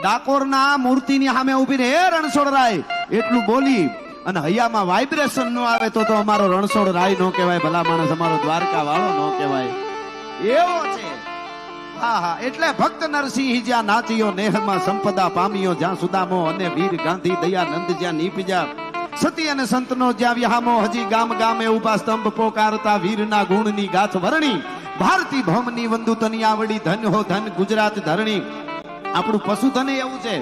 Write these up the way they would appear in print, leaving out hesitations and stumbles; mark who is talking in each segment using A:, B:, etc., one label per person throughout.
A: ડાકોરના મૂર્તિની સામે ઊભી રે રણછોડરાય એટલું બોલી અને હૈયામાં વાઇબ્રેશન નો આવે તો અમારો રણછોડરાય નો કહેવાય, ભલા માણસ અમારો દ્વારકા વાળો નો કહેવાય. એવો છે. હા હા, એટલે ભક્ત નરસિંહ જ્યાં નાચ્યો, નેહમાં સંપદા પામ્યો, જ્યાં સુદામો અને વીર ગાંધી દયાનંદ જ્યાં નીપજ્યા, સતી અને સંતનો જ્યાં વિહામો, હજી ગામ ગામે ઉભા સ્તંભ પોકારતા વીરના ગુણની ગાથ વરણી, ભારતી ભૌમની વંદુ તનિયાવડી, ધન હો ધન ગુજરાત ધરણી. આપણું પશુધન એવું છે,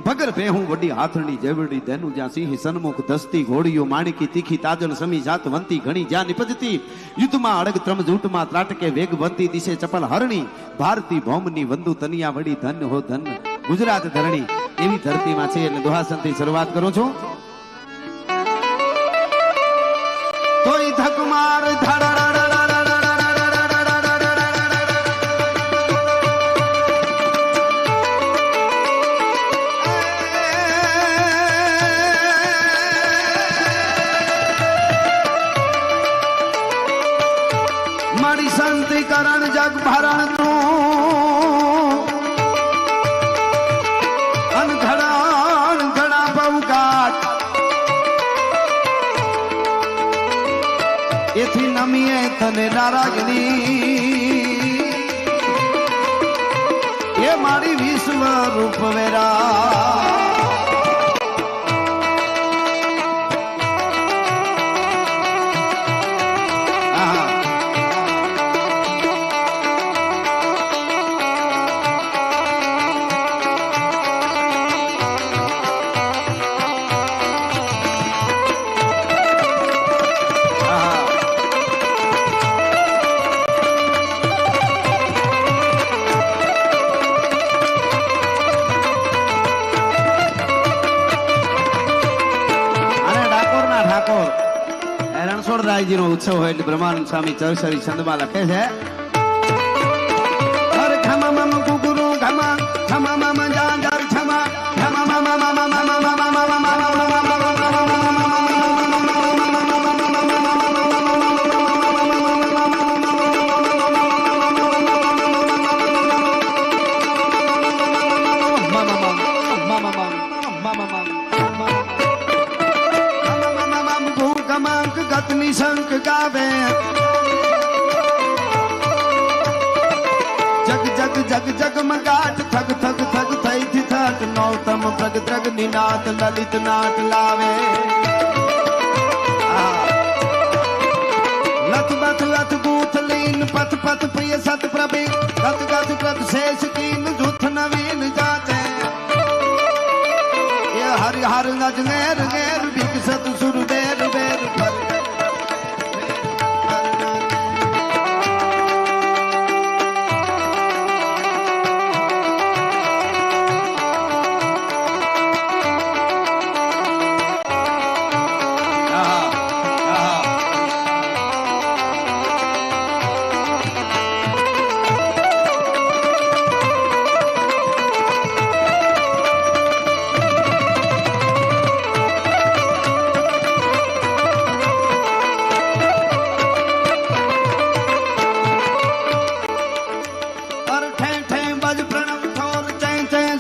A: ભગર ભેહું વડી હાથણી જેવડી ધેનું, જ્યાં સિંહ સન્મુખ ધસતી ઘોડીઓ, માણકી તીખી તાજણ સમી જાતવંતી ઘણી જ્યાં નિપજતી, યુદ્ધમાં અડગ ત્રમ જૂટમાં ત્રાટકે વેગવંતી, દિશે ચપલ હરણી, ભારતી ભૌમની વંદુ તનિયા વડી, ધન હો ધન ગુજરાત ધરણી. એવી ધરતીમાં છે એટલે દુહાસનથી શરૂઆત કરું છું. તોય ધકમાર ધડ મારી શાંતિ કરણ જગ ભરણ નું અનઘડા ઘડા બહુગાટ, એથી નમીએ તને નારાગની, એ મારી વિશ્વ રૂપ વેરા. રણછોડરાયજી નો ઉત્સવ હોય એટલે બ્રહ્માનંદ સ્વામી ચરસરી છંદમાં લખે છે, ગતની શંખ ગાવે, જગ જગ જગ જગ મગાટ, થગ થગ થગ થઈ થી થટ, નૌતમ પ્રગ દ્રગ નિનાદ લલિત નાટ લાવે. લથ બથ લથ ગૂથ લીન પથ પથ પ્રિય સત પ્રભી, ગત ગત ગત શેષ કીન જૂથ નવીન જાતે, એ હરિ હર નજ નેર નેર વિકસત સુર બેર બેર ફર.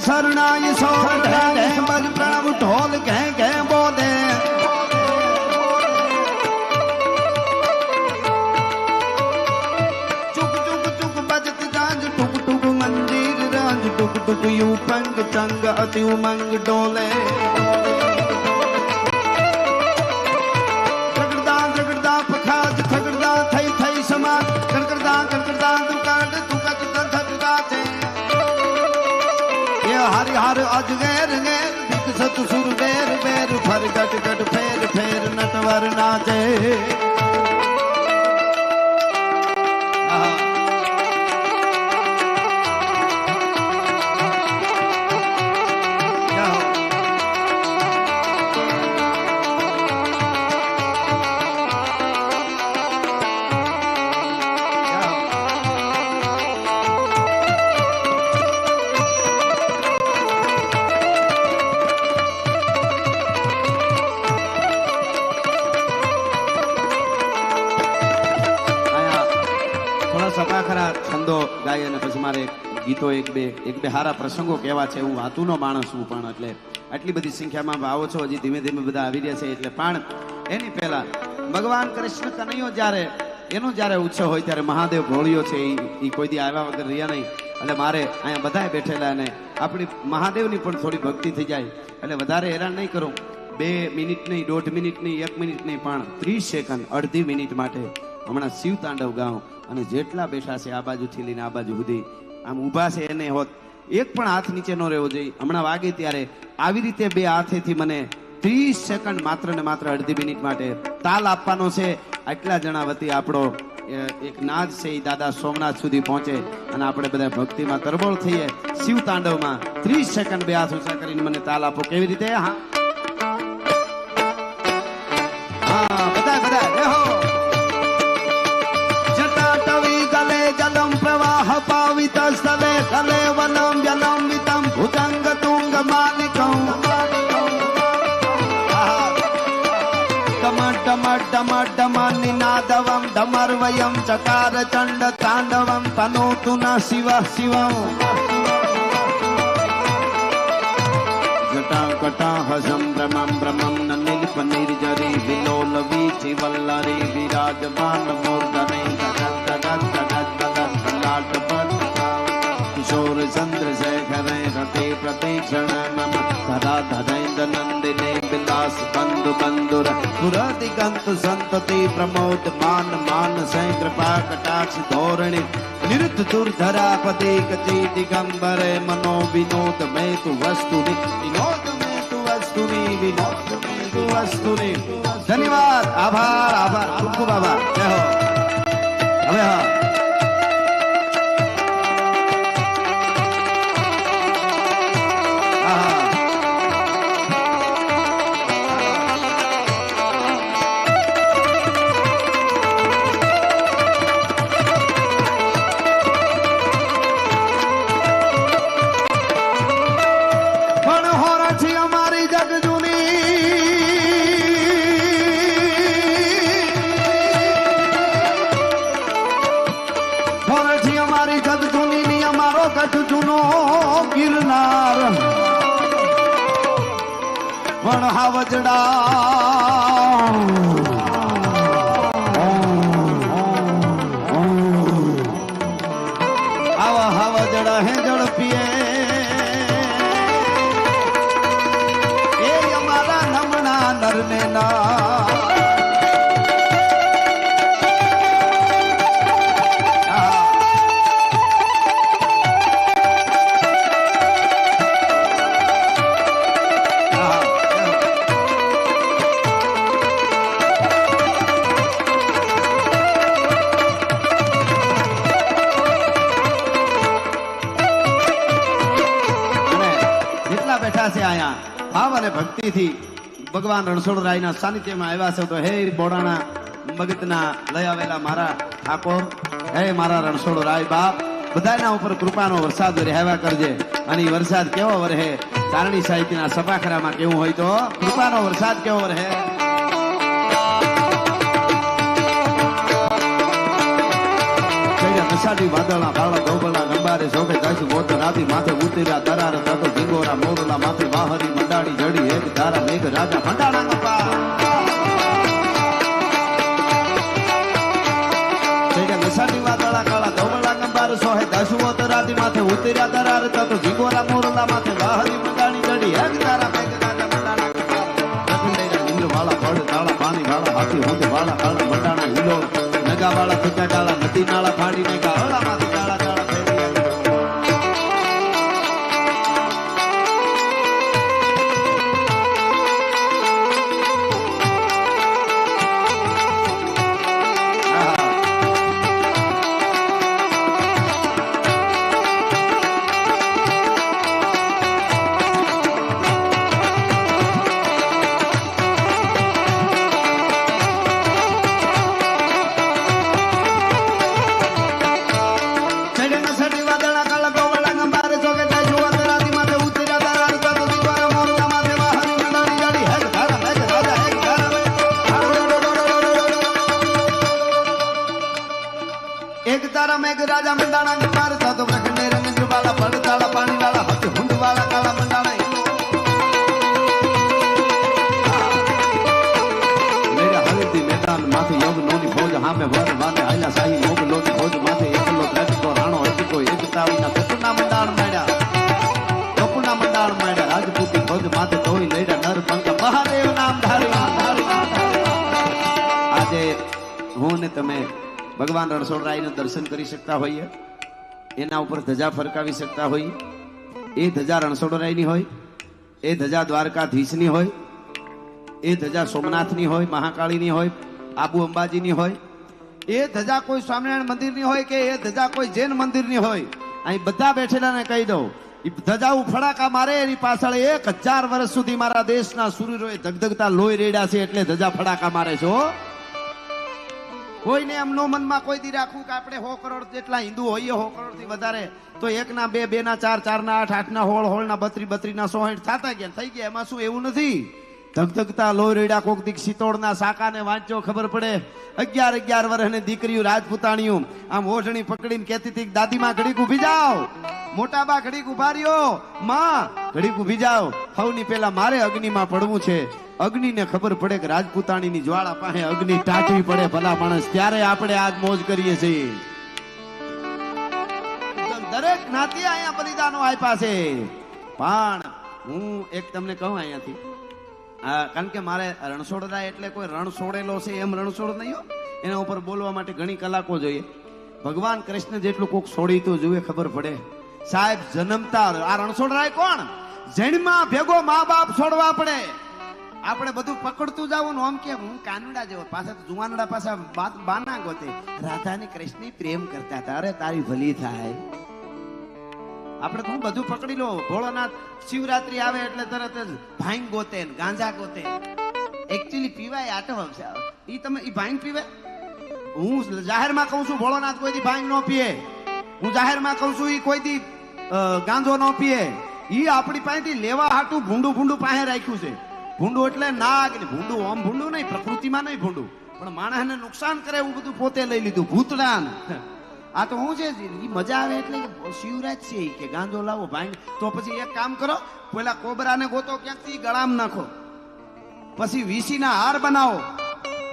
A: શરણાય સોર બજ પ્રણવ ઢોલ ઘે ઘે બોલે, ચુક ચુક ચુક બજત ગાજ, ટુક ટુક મંદિર રાજ, ટુક ટુક યુ પંગ ચંગ અતિ ઉમંગ ડોલે. રગડદા રગડદા પખાજ થગડદા થઈ થઈ સમાજ, કડકડદા કડકડદા દુકાડ દુકત ધક ગાતે, હરિ હર અજગેર ગેર વિકસત સુર બેર બેર ફર ગટ ગટ ફેર ફેર નટવર નાચે. સપા ખરા છંદો ગાય અને પછી મારે ગીતો એક બે હારા પ્રસંગો કેવા છે. હું વાતુનો માણસ છું, પણ એટલે આટલી બધી સંખ્યામાં આવો છો, હજી ધીમે ધીમે બધા આવી રહ્યા છે. એટલે પણ એની પહેલા ભગવાન કૃષ્ણ કનૈયો જ્યારે ઉત્સવ હોય ત્યારે મહાદેવ ભોળિયો છે એ કોઈ દી આવ્યા વગર રહ્યા નહીં. એટલે મારે અહીંયા બધાએ બેઠેલા અને આપણી મહાદેવની પણ થોડી ભક્તિ થઈ જાય. એટલે વધારે હેરાન નહીં કરું. 2 મિનિટ નહીં, 1.5 મિનિટ નહીં, 1 મિનિટ નહીં, પણ 30 સેકન્ડ, અડધી મિનિટ માટે હમણાં શિવ તાંડવ ગાઉં. અને જેટલા બેઠા છે આ બાજુથી લઈને આ બાજુ સુધી આમ ઊભા છે એને હોત એક પણ હાથ નીચે ન રહેવો જોઈએ. હમણાં વાગે ત્યારે આવી રીતે 2 હાથેથી મને 30 સેકન્ડ માત્ર ને માત્ર અડધી મિનિટ માટે તાલ આપવાનો છે. આટલા જણા વતી આપણો એક નાદ છે એ દાદા સોમનાથ સુધી પહોંચે અને આપણે બધા ભક્તિમાં તરબોળ થઈએ. શિવ તાંડવમાં 30 સેકન્ડ 2 હાથ ઊંચા કરીને મને તાલ આપો. કેવી રીતે? હા હા, બધા બેહો. જટાટવી ગલે જલમ પ્રવાહ પાવિત સ્થલે કલે વનમ જલમ વિતમ ભુજંગ તુંગ માલિકમ નિનાદવમ ધમર્વયમ ચકાર ચંડ તાંડવમ તનોતુ ન શિવ શિવમ જટા કટા હસમ ભ્રમમ ભ્રમમ નીલપ નિર્જરી વિલોલ વીચી વલ્લરી વિરાજમાન મૂર્ધને કિશોર ચંદ્રશેખરે રતે પ્રતીક્ષણ મમ ધરા ધરેન્દ્ર નંદિને વિલાસ બંધુ બંધુર પુરદિગંત સંતતિ પ્રમોદ માન માનસે કૃપા કટાક્ષ ધોરણી નિરુદ્ધ દુર્ધરા પદિક ચી દિગંબરે મનો વિનોદ મે તુ વસ્તુની વિનોદ મે તુ વસ્તુની વિનોદ મે તુ વસ્તુની. ધન્યવાદ, આભાર આભાર, ખૂબ ખૂબ આભાર. જય હો. હવે હા ગિરનાર પણ હાવજડા આવા હાવજડા હે ઝડપીએ એ અમારા નમણા નરને ના ભાવ અને ભક્તિથી ભગવાન રણછોડરાયના સાનિધ્યમાં આવ્યા છે. તો હે બોડાણા મગતના લઈ આવેલા મારા ઠાકોર, હે મારા રણછોડરાય બાપ, બધાના ઉપર કૃપાનો વરસાદ રહેવા કરજે. અને વરસાદ કેવો વરહે? ચારણી સાહિત્યના સભાખરામાં કેવું હોય તો કૃપાનો વરસાદ કેવો વરહે? કસાડી વાદળા બાળા ધોબલા ગંબારે શોભે દસ મોત રાતી માથે ઉતર્યા દરાર થતો ઝીંગોરા મોરલા માથે વાહરી મંડાણી જડી એક ધારા મેઘ રાજા મંડાણા ગપા કસાડી વાદળા કાળા ધોબલા ગંબારે શોભે દસ મોત રાતી માથે ઉતર્યા દરાર થતો ઝીંગોરા મોરલા માથે વાહરી મંડાણી જડી એક ધારા મેઘ રાજા મંડાણા ગપા ઇન્દ્ર વાળા ફળ તાળા પાણી વાળા હાથી હોંદ વાળા કાળા મંડાણા હિલો નગા વાળા થતા ડાળા નદી નાળા ફાડીને ગાળા માંથી ડાળા ડાળા રાજા મંડાણા મારતા તો પ્રખંડે રંગ આવીને તમે ભગવાન રણછોડરાયનું દર્શન કરી શકતા હોઈએ, એના ઉપર ધજા ફરકાવી શકતા હોઈએ. એ ધજા રણછોડરાયની હોય, એ ધજા દ્વારકાધીશની હોય, એ ધજા સોમનાથની હોય, મહાકાળીની હોય, આબુ અંબાજીની હોય, એ ધજા કોઈ સ્વામિનારાયણ મંદિરની હોય કે એ ધજા કોઈ જૈન મંદિરની હોય. અહીં બધા બેઠેલાને કહી દઉં, ધજાઓ ફડાકા મારે એની પાછળ 1000 વર્ષ સુધી મારા દેશના સૂર્યોએ ધગધગતા લોહી રેડ્યા છે, એટલે ધજા ફડાકા મારે છે. કોઈને એમનો મનમાં કોઈ દી રાખવું કે આપણે 100 કરોડ જેટલા હિન્દુ હોઈએ, 100 કરોડ થી વધારે, તો 1 ના 2, 2 ના 4, 4 ના 8, 8 ના 16, 16 ના 32, 32 ના 160 થતા ગયા થઈ ગયા. એમાં શું એવું નથી? ધગધગતા લોહી રેડા કોક દીક સિતોડના સાકાને વાંચો ખબર પડે. 11 વર્ષની દીકરીઓ રાજપૂતાણીઓ આમ ઓઢણી પકડીને કહેતી હતી, દાદીમાં ઘડીક ઊભી જાઓ, મોટાબા ઘડીક ઉભા રહ્યો, માં ઘડીક ઊભી જાઓ, સૌની પેલા મારે અગ્નિમાં પડવું છે. અગ્નિને ખબર પડે કે રાજપૂતાણીની જ્વાળા પાસે અગ્નિ ટાટવી પડે ભલા માણસ, ત્યારે આપણે આજ મોજ કરીએ છીએ. દરેક જ્ઞાતિ અહીંયા બલિદાનો આપ્યા છે. પણ હું એક તમને કહું અહીંયાથી, કારણ કે મારે રણછોડરાય એટલે કોઈ રણ છોડેલો છે એમ રણછોડ નહીં, એના ઉપર બોલવા માટે ઘણી કલાકો જોઈએ. ભગવાન કૃષ્ણ જેટલું કોક છોડી તો જોઈએ ખબર પડે. સાહેબ જન્મતા આ રણછોડરાય કોણ? જન્મમાં ભેગો મા બાપ છોડવા પડે. આપણે બધું પકડતું જવું આમ કે હું કાનુડા જેવો, પાછા જુવાનડા પાછા બાના ગોતે રાધા ને કૃષ્ણ પ્રેમ કરતા હતા. અરે તારી ભલી થાય, આપણે તો બધું પકડી લો. ભોળોનાથ શિવરાત્રી આવે એટલે તરત જ ભાંગ ગોતે, ગાંજા ગોતે. એકચ્યુઅલી પીવાય આટો ઈ તમે ઈ ભાંગ પીવે. હું જાહેરમાં કહું છું ભોળોનાથ કોઈ દી ભાંગ ન પીએ. હું જાહેરમાં કહું છું ઈ કોઈ દી ગાંજો ન પીએ. ઈ આપણી પાસેથી લેવા હાટું ભૂંડું પાસે રાખ્યું છે. ભૂંડું એટલે નાગ, ભૂંડું આમ ભૂંડું નહીં, પ્રકૃતિમાં નહીં ભૂંડું, પણ માણસને નુકસાન કરે એવું બધું પોતે લઈ લીધું. ભૂતડાન આ તો હું છે, મજા આવે એટલે શિવરાજ છે કે ગાંજો લાવો ભાંગ. તો પછી એક કામ કરો, પેલા કોબરાને ગોતો ક્યાંકથી ગળામ નાખો, પછી વીસીના હાર બનાવો,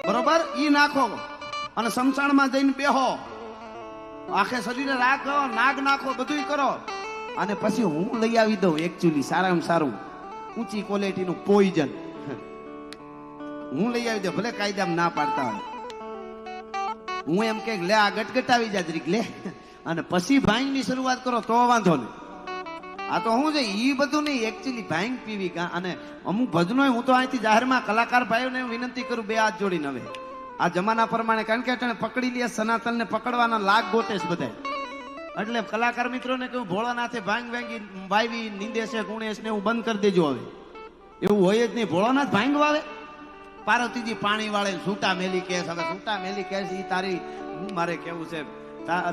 A: બરોબર, ઈ નાખો અને સમસાણમાં જઈને બેહો, આખે શરીરે રાખો, નાગ નાખો, બધું કરો, અને પછી હું લઈ આવી દઉં એકચ્યુઅલી સારામાં સારું ઊંચી ક્વોલિટીનું પોઈઝન હું લઈ આવી દઉં. ભલે કાયદામાં ના પાડતા હોય, હું એમ કે લે આ ગટગટાવી જા જરીક લે, અને પછી ભાંગની શરૂઆત કરો તો વાંધો નહીં. આ તો હું છે ઈ બધું નહીં, એકચ્યુઅલી ભાંગ પીવી. અને અમુક ભજનો હું તો અહીંથી જાહેરમાં કલાકાર ભાઈઓને વિનંતી કરું, 2 હાથ જોડીને, હવે આ જમાના પ્રમાણે, કારણ કે અટાણે પકડી લે સનાતનને પકડવાના લાગ ગોતે છે બધા, એટલે કલાકાર મિત્રોને કહું ભોળાનાથે ભાંગ વાંગી વાવી નિંદે છે ગુણેશ ને એવું બંધ કરી દેજો. હવે એવું હોય જ નહીં. ભોળાનાથ ભાંગ વાવે, પાર્વતીજી પાણી વાળે, છૂટા મેલી કેસ. હવે છૂટા મેલી કેસ ઈ તારી, મારે કેવું છે,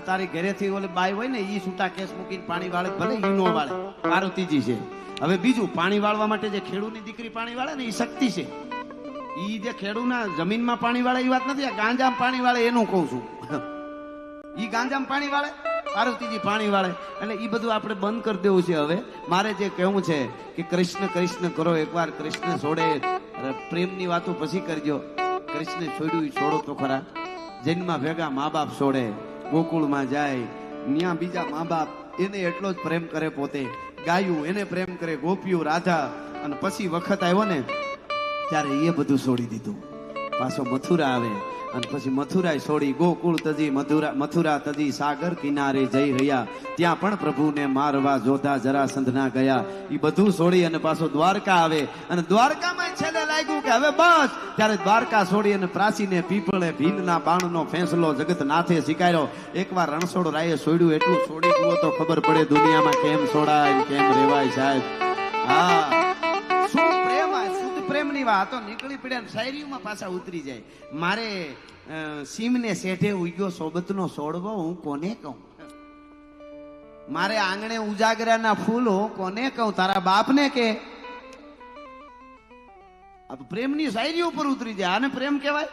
A: તારી ઘરેથી ઓલી બાઈ હોય ને ઈ છૂટા કેસ મૂકીને પાણી વાળે, ભલે ઈ નો વાળે, પાર્વતીજી છે. હવે બીજું પાણી વાળવા માટે જે ખેડૂની દીકરી પાણી વાળે ને ઈ શક્તિ છે. ઈ જે ખેડૂના જમીનમાં પાણી વાળે એ વાત નથી, આ ગાંજામાં પાણી વાળે એનું કહું છું. ઈ ગાંજામાં પાણી વાળે, પાર્વતીજી પાણી વાળે, એટલે ઈ બધું આપણે બંધ કરી દેવું છે. હવે મારે જે કહેવું છે કે કૃષ્ણ કૃષ્ણ કરો, એકવાર કૃષ્ણ છોડે, પ્રેમની વાતો પછી કરજો. કૃષ્ણ છોડ્યું છોડો તો ખરા. જન્મમાં ભેગા મા બાપ છોડે, ગોકુળમાં જાય, ત્યાં બીજા મા બાપ એને એટલો જ પ્રેમ કરે, પોતે ગાયું એને પ્રેમ કરે, ગોપીઓ રાધા, અને પછી વખત આવ્યો ને ત્યારે એ બધું છોડી દીધું. પાછો મથુરા આવે, અને પછી મથુરા છોડી ગોકુળ તજી, મથુરા તજી સાગર કિનારે જઈ રહ્યા, ત્યાં પણ પ્રભુને મારવા જોધા જરાસંધ ના ગયા. એ બધું છોડી અને પાછો દ્વારકા આવે, અને દ્વારકામાં છેલ્લે લાગ્યું કે હવે બસ, ત્યારે દ્વારકા છોડી અને પ્રાચીને પીપળે ભીલના બાણનો ફેંસલો જગત નાથે શીખાયો. એકવાર રણછોડરાયે છોડ્યું એટલું છોડી જુઓ તો ખબર પડે દુનિયામાં કેમ છોડાય, કેમ રેવાય સાહેબ. હા, શું પ્રેમ, શુદ્ધ પ્રેમની વાતો નીકળી પડ્યા, શાયરીમાં પાછા ઉતરી જાય. મારે સીમને શેઠે ઉગ્યો સોબતનો છોડવો, હું કોને કહું? મારે આંગણે ઉજાગરાના ફૂલ, હું કોને કહું? તારા બાપને કે. પ્રેમની શાયરી ઉપર ઉતરી જાય, આને પ્રેમ કહેવાય?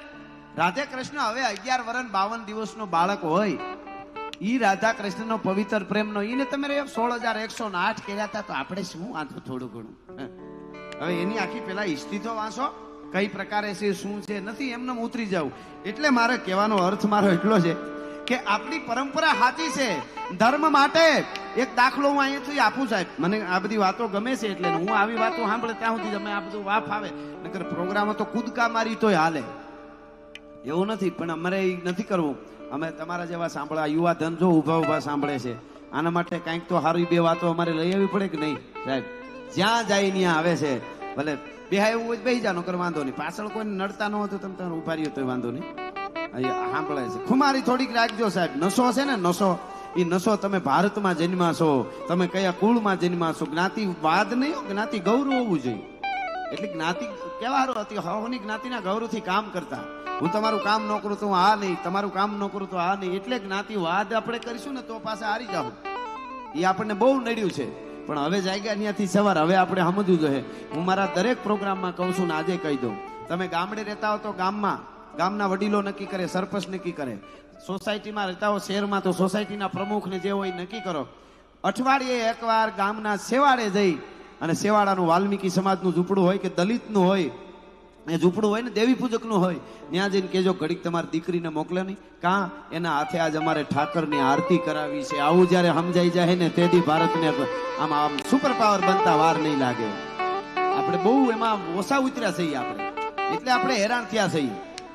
A: રાધે કૃષ્ણ હવે 11 વર્ષ 52 દિવસનો બાળક હોય, ઈ રાધા કૃષ્ણનો પવિત્ર પ્રેમનો, ઈને તમે 16,108 કર્યા હતા, તો આપણે શું વાંચો થોડું ઘણું. હવે એની આખી પેલા હિસ્ટ્રી તો વાંચો, કઈ પ્રકારે છે, શું છે, નથી એમને ઉતરી જવું. એટલે મારે કહેવાનો અર્થ મારો એટલો છે કે આપણી પરંપરા સાચી છે. ધર્મ માટે એક દાખલો હું અહીંયાથી આપું સાહેબ, મને આ બધી વાતો ગમે છે, એટલે હું આવી વાતો સાંભળે ત્યાં સુધી તમે આ બધું વાફ આવે, નકર પ્રોગ્રામો તો કૂદકા મારી તોય હાલે. એવું નથી, પણ અમારે એ નથી કરવું. અમે તમારા જેવા સાંભળવા યુવા ધન જો ઉભા ઉભા સાંભળે છે, આના માટે કંઈક તો સારી બે વાતો અમારે લઈ આવવી પડે કે નહીં સાહેબ? જ્યાં જાય ત્યાં આવે છે, ભલે બેહા એવું હોય બેહી જાનો, કર વાંધો નહીં. પાછળ કોઈ નડતા ન હોય તો તમે ઉભા રહ્યો તો વાંધો નહીં. સાંભળે છે ખુમારી થોડીક રાખજો સાહેબ. નશો છે ને નશો, એ નશો તમે ભારતમાં જન્મા છો, તમે કયા કુળમાં જન્મા છો, જ્ઞાતિવાદ નહીં, જ્ઞાતિ ગૌરવ હોવું જોઈએ. એટલે જ્ઞાતિ કેવા હતી, હવની જ્ઞાતિના ગૌરવથી કામ કરતા. હું તમારું કામ ન કરું તો હું આ નહીં, તમારું કામ ન કરું તો આ નહીં, એટલે જ્ઞાતિવાદ આપણે કરીશું ને તો પાસે હારી જાવ. એ આપણને બહુ નડ્યું છે, પણ હવે જાગ્યા ત્યાંથી સવાર. હવે આપણે સમજવું જોઈએ. હું મારા દરેક પ્રોગ્રામમાં કહું છું ને આજે કહી દઉં, તમે ગામડે રહેતા હો તો ગામના વડીલો નક્કી કરે, સરપંચ નક્કી કરે. સોસાયટીમાં રહેતા હો શહેરમાં તો સોસાયટીના પ્રમુખને જે હોય નક્કી કરો. અઠવાડિયે એકવાર ગામના સેવાડે જઈ અને સેવાડાનું વાલ્મીકી સમાજનું ઝૂંપડું હોય કે દલિતનું હોય, એ ઝૂંપડું હોય ને દેવી પૂજકનું હોય, ત્યાં જઈને કેજો ઘડીક તમારી દીકરીને મોકલે નહીં. કાં એના હાથે આજ અમારે ઠાકરની આરતી કરાવી છે. આવું જ્યારે સમજાઈ જાય ને તેથી ભારતને આમ સુપર પાવર બનતા વાર નહીં લાગે. આપણે બહુ એમાં ઓછા ઉતર્યા છીએ આપણે, એટલે આપણે હેરાન થયા છીએ.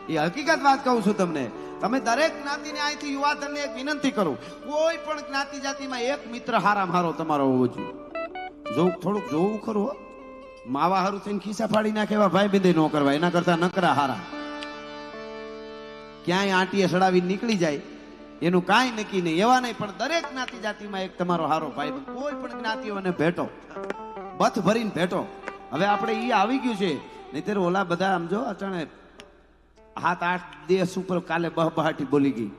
A: એ હકીકત વાત કહું છું તમને. તમે દરેક જ્ઞાતિને અહીંથી યુવાધનને એક વિનંતી કરું, કોઈ પણ જ્ઞાતિ જાતિમાં એક મિત્ર હારામાં હારો તમારો હોવો જોઈએ. થોડુંક જોવું ખરું. માવા હારું થઈને ખિસ્સા ફાડી નાખે એવા ભાઈ બંધ ન કરવા, એના કરતા નકરા હારા. ક્યાંય આંટીએ સડાવી નીકળી જાય એનું કાંઈ નક્કી નહીં, એવા નહીં. પણ દરેક જ્ઞાતિ જાતિમાં એક તમારો હારો ભાઈ, કોઈ પણ જ્ઞાતિઓને ભેટો, બથ ભરીને ભેટો. હવે આપણે ઈ આવી ગયું છે, નહીતર ઓલા બધા આમ જો અચાણે 7-8 દેશ ઉપર કાલે બહબહાટી બોલી ગઈ.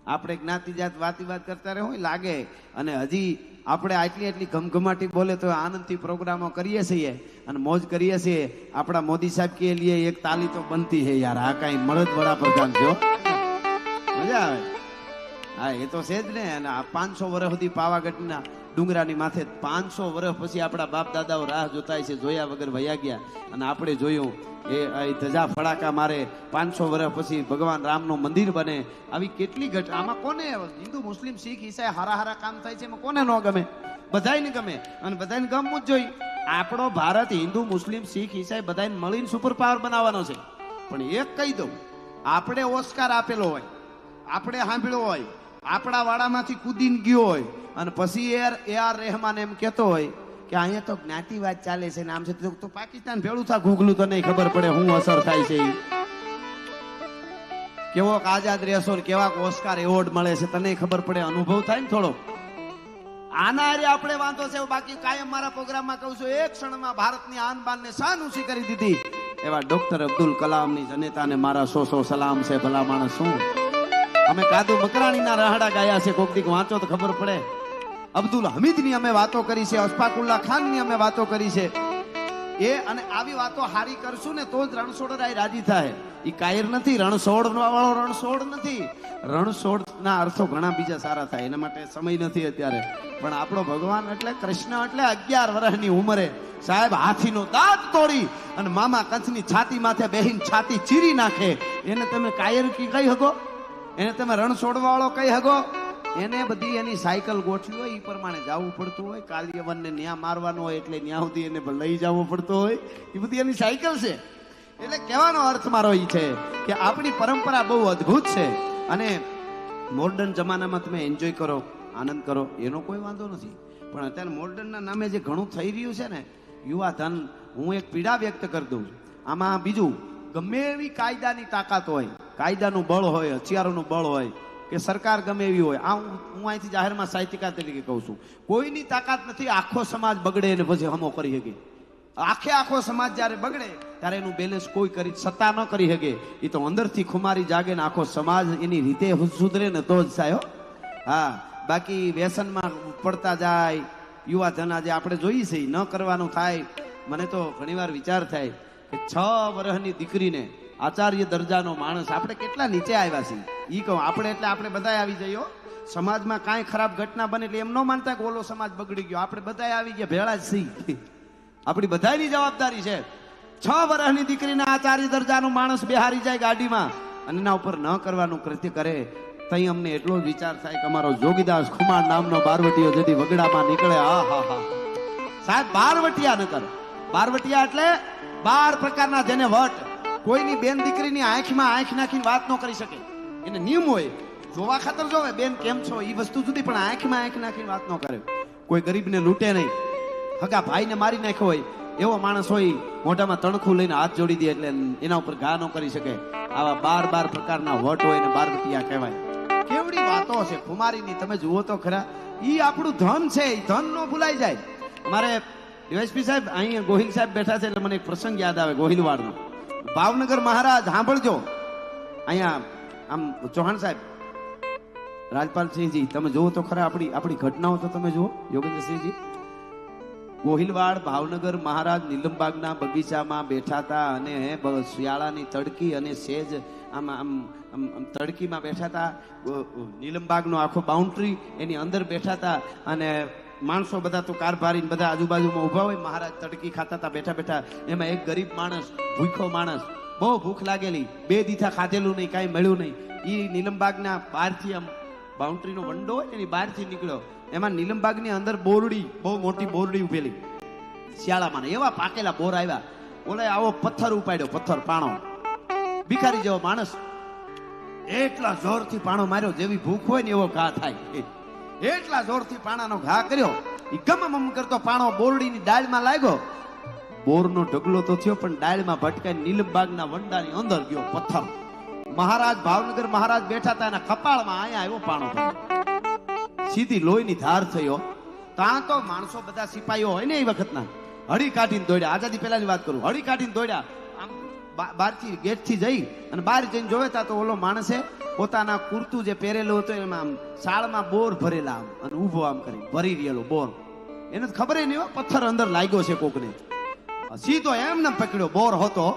A: આપણે જ્ઞાતિ જાત વાતીવાદ કરતા રહે હોય લાગે, અને હજી આપણે આટલી ઘમઘમાટી બોલે તો આનંદથી પ્રોગ્રામો કરીએ છીએ અને મોજ કરીએ છીએ. આપણા મોદી સાહેબ કે લીએ એક તાલી તો બનતી છે યાર. આ કઈ મળદ વડાપ્રધાન છો, મજા આવે. હા એ તો છે જ ને. અને આ 500 વર્ષ સુધી પાવાગઢના ડુંગરાની માથે 500 વર્ષ પછી આપણા બાપ દાદાઓ રાહ જોતા છે, જોયા વગર વયા ગયા. અને આપણે જોયું એ ધજા ફડાકા મારે, 500 વર્ષ પછી ભગવાન રામનું મંદિર બને. આવી કેટલી ઘટ. આમાં કોને હિન્દુ મુસ્લિમ શીખ ઈસાઈ હારા કામ થાય છે, એમાં કોને ન ગમે? બધાને ગમે, અને બધાને ગમવું જ જોઈએ. આપણો ભારત હિન્દુ મુસ્લિમ શીખ ઈસાઈ બધાને મળીને સુપર પાવર બનાવવાનો છે. પણ એક કહી દઉં, આપણે ઓસ્કાર આપેલો હોય, આપણે સાંભળ્યો હોય, આપણા વાડામાંથી કૂદીને ગયો હોય, અને પછી AR રહેમાન એમ કહેતો હોય કે અહીંયા તો જ્ઞાતિવાદ ચાલે છે ને આમ છે, તો પાકિસ્તાન ભેળું થા ઘૂગલું તો નહીં ખબર પડે શું અસર થાય છે. કેવો આઝાદ રહેશો ને કેવા ઓસ્કાર એવોર્ડ મળે છે તને ખબર પડે, અનુભવ થાય ને થોડો. આના હારે આપણે વાંધો છે. બાકી કાયમ મારા પ્રોગ્રામમાં કહું છું, એક ક્ષણમાં ભારતની આન બાન ને શાન ઊંચી કરી દીધી એવા ડોક્ટર અબ્દુલ કલામની જનતાને મારા 100 સલામ છે. ભલા માણસ શું અમે કાદુ મકરાણીના રાહડા ગાયા છે, કોક દીક વાંચો તો ખબર પડે. અબ્દુલ હમીદની અમે વાતો કરી છે, અશફાકુલ્લા ખાનની અમે વાતો કરી છે. એ અને આવી વાતો હારી કરશું ને તો જ રણછોડરાય રાજી થાય. એ કાયર નથી, રણછોડ વાળો રણછોડ નથી. રણછોડ ના અર્થો ઘણા બીજા સારા થાય, એના માટે સમય નથી અત્યારે. પણ આપણો ભગવાન એટલે કૃષ્ણ એટલે 11 વર્ષની ઉંમરે સાહેબ હાથીનો દાંત તોડી અને મામા કંસની છાતી માથે બેહીને છાતી ચીરી નાખે. એને તમે કાયર કહી શકો? એને તમે રણછોડ વાળો કહી શકો? એને બધી એની સાયકલ ગોઠવી હોય, એ પ્રમાણે જવું પડતું હોય. કાલિયવનને ન્યા મારવાનો હોય એટલે ન્યા સુધી એને લઈ જવો પડતો હોય. એ બધી એની સાયકલ છે. એટલે કહેવાનો અર્થ મારો એ છે કે આપણી પરંપરા બહુ અદ્ભુત છે. અને મોર્ડન જમાનામાં તમે એન્જોય કરો, આનંદ કરો, એનો કોઈ વાંધો નથી. પણ અત્યારે મોર્ડનના નામે જે ઘણું થઈ રહ્યું છે ને યુવા ધન, હું એક પીડા વ્યક્ત કરી દઉં. આમાં બીજું, ગમે એવી કાયદાની તાકાત હોય, કાયદાનું બળ હોય, હથિયારોનું બળ હોય કે સરકાર ગમે એવી હોય, આ હું અહીંથી જાહેરમાં સાહિત્યકાર તરીકે કહું છું, કોઈની તાકાત નથી આખો સમાજ બગડે અને પછી હમો કરી શકે. આખો સમાજ જ્યારે બગડે ત્યારે એનું બેલેન્સ કોઈ કરી સત્તા ન કરી શકે. એ તો અંદરથી ખુમારી જાગે ને આખો સમાજ એની રીતે સુધરે ને તો જ થાય. હા, બાકી વ્યસનમાં પડતા જાય યુવા ધન આજે આપણે જોઈએ છે, ન કરવાનું થાય. મને તો ઘણીવાર વિચાર થાય કે 6 વર્ષની દીકરીને આચાર્ય દરજાનો માણસ આપણે કેટલા નીચે આવ્યા છીએ. ઈ કહું આપણે એટલે આપણે બધા આવી જઈએ. સમાજમાં કાંઈ ખરાબ ઘટના બને એટલે એમ ન માનતા કે ઓલો સમાજ બગડી ગયો. આપણે બધા આવી ગયા ભેળા જ છીએ. આપણી બધાની જવાબદારી છે. 6 વર્ષની દીકરીને આચાર્ય દરજાનો માણસ બેહારી જાય ગાડીમાં અને એના ઉપર ન કરવાનું કૃત્ય કરે, તઈ અમને એટલો જ વિચાર થાય કે અમારો જોગીદાસ ખુમાર નામનો બારવટીયો જદી વગડામાં નીકળે, આ હા હા સાહેબ, બારવટિયા ન કર. બારવટિયા એટલે 12 પ્રકારના જેને વટ, કોઈની બેન દીકરીની આંખમાં આંખ નાખીને વાત ન કરી શકે. એને નિયમ હોય, જોવા ખાતર જોવે બેન કેમ છો એ વસ્તુ સુધી, પણ આંખમાં આંખ નાખીને વાત ન કરે. કોઈ ગરીબને લૂંટે નહીં, હગા ભાઈને મારી નાખ્યો હોય એવો માણસ હોય, મોઢામાં તણખું લઈને હાથ જોડી દે એટલે એના ઉપર ઘા ન કરી શકે. આવા 12 પ્રકારના વટ હોય ને 12 રૂપિયા કહેવાય. કેવડી વાતો છે કુમારીની, તમે જુઓ તો ખરા. ઈ આપણું ધન છે, ઈ ધન નો ભૂલાઈ જાય. અમારે ડીવાયએસપી સાહેબ અહીંયા ગોહિલ સાહેબ બેઠા છે એટલે મને એક પ્રસંગ યાદ આવે ગોહિલવાડનો. ભાવનગર મહારાજ સાંભળજો, અહીંયા આમ ચૌહાણ સાહેબ, રાજપાલસિંહજી, તમે જુઓ તો ખરા આપણી ઘટનાઓ તો તમે જુઓ. યોગેન્દ્રસિંહજી, ગોહિલવાડ ભાવનગર મહારાજ નીલમબાગના બગીચામાં બેઠા હતા અને શિયાળાની તડકી અને સેજ આમ આમ આમ તડકીમાં બેઠા હતા. નીલમબાગનો આખો બાઉન્ડ્રી એની અંદર બેઠા હતા અને માણસો બધા તો કારભારી બધા આજુબાજુમાં ઊભા હોય. મહારાજ તડકી ખાતા હતા બેઠા બેઠા. એમાં એક ગરીબ માણસ, ભૂખ્યો માણસ, બહુ ભૂખ લાગેલી, 2 દીથા ખાધેલું નહીં, કાંઈ મળ્યું નહીં. એ નીલમબાગના બહારથી આમ બાઉન્ડ્રીનો વંડો હોય એની બહારથી નીકળ્યો. એમાં નીલમબાગની અંદર બોરડી, બહુ મોટી બોરડી ઉભેલી શિયાળામાં. એવા પાકેલા બોર આવ્યા. ઓલે આવો પથ્થર ઉપાડ્યો, પથ્થર પાણો, ભિખારી જેવો માણસ. એટલા જોરથી પાણો માર્યો, જેવી ભૂખ હોય ને એવો ઘા થાય. એટલા જોરથી પાણાનો ઘા કર્યો. એ ગમમ કરતો પાણો બોરડીની ડાળમાં લાગ્યો. બોરનો ઢગલો તો થયો પણ ડાળમાં ભટકાઈ નીલમબાગના વંડાની અંદર ગયો પથ્થર. મહારાજ ભાવનગર મહારાજ બેઠા હતા એના કપાળમાં અહીંયા આવ્યો પાણો. સીધી લોહીની ધાર થયો. ત્યાં તો માણસો બધા સિપાહીઓ હોય ને એ વખતના, હળી કાઢીને દોડ્યા. આઝાદી પહેલાની વાત કરું, હળી કાઢીને દોડ્યા. આમ બહારથી ગેટથી જઈ અને બહાર જઈને જોવે તા તો ઓલો માણસે પોતાના કુર્તું જે પહેરેલું હતું એમાં આમ શાળમાં બોર ભરેલા આમ અને ઊભો આમ કરી ભરી રહેલો બોર. એને ખબર નહીં હોય પથ્થર અંદર લાગ્યો છે કોકને. સીધો એમને પકડ્યો, બોર હતો.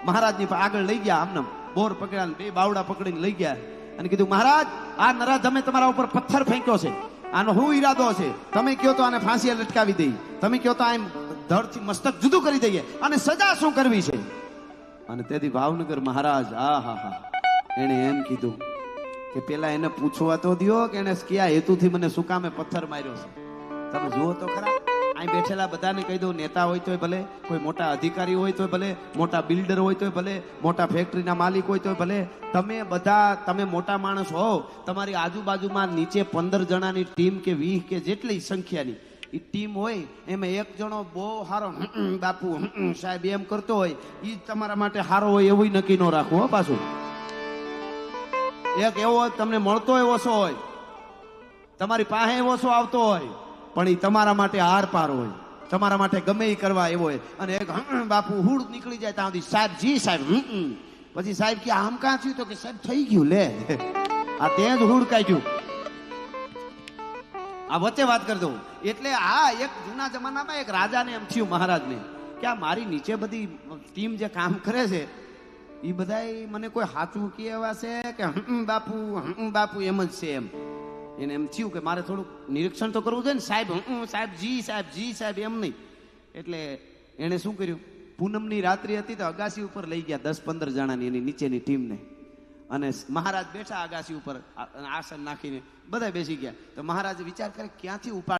A: મહારાજની આગળ લઈ ગયા, આમને બોર પકડ્યા, 2 બાવડા પકડીને લઈ ગયા અને કીધું, મહારાજ આ નરાધમે તમારા ઉપર પથ્થર ફેંક્યો છે, આનો શું ઈરાદો છે? તમે કહો તો આને ફાંસીએ લટકાવી દઈ, તમે કહો તો આમ ધડથી મસ્તક જુદું કરી દઈએ, અને સજા શું કરવી છે? અને તેથી ભાવનગર મહારાજ એને એમ કીધું કે પેલા એને પૂછવા તો દો કે એને કયા હેતુથી મને શું કામે પથ્થર માર્યો છે. તમે જુઓ તો ખરા, અહીં બેઠેલા બધાને કહી દઉં, નેતા હોય તોય ભલે, કોઈ મોટા અધિકારી હોય તોય ભલે, મોટા બિલ્ડર હોય તોય ભલે, મોટા ફેક્ટરીના માલિક હોય તોય ભલે, તમે બધા તમે મોટા માણસ હો, તમારી આજુબાજુમાં નીચે 15 જણાની ટીમ કે 20 કે જેટલી સંખ્યાની એ ટીમ હોય, એમાં એક જણો બહુ સારો બાપુ સાહેબ એમ કરતો હોય, એ તમારા માટે સારો હોય એવું નક્કી ન રાખવું હો. પાછું એક એવો તમને મળતો એવો શો હોય, તમારી પાસે એવો શો આવતો હોય, પણ એ તમારા માટે આર પાર હોય, તમારા માટે ગમે એ કરવા એવો હોય. અને એક બાપુ હુડ નીકળી જાય ત્યાં સુધી સાહેબ જી સાહેબ, પછી સાહેબ કે આમ કાં થયું? તો કે સાહેબ થઈ ગયું લે, આ તે જ હુડ કાઢ્યું. આ વચ્ચે વાત કરી દઉં. એટલે આ એક જૂના જમાનામાં એક રાજાને એમ થયું મહારાજને કે આ મારી નીચે બધી ટીમ જે કામ કરે છે એ બધા મને કોઈ સાચું કહેવા છે કે બાપુ બાપુ એમ જ છે. એને એમ થયું કે મારે થોડુંક નિરીક્ષણ તો કરવું જોઈએ ને. સાહેબ સાહેબ જી સાહેબ જી સાહેબ એમ નહીં. એટલે એને શું કર્યું, પૂનમની રાત્રિ હતી તો અગાસી ઉપર લઈ ગયા 10-15 જણાની એની નીચેની ટીમને. અને મહારાજ બેઠા અગાસી ઉપર આસન નાખીને બધા બેસી ગયા. તો મહારાજ વિચાર કરે ક્યાંથી ઉપાડ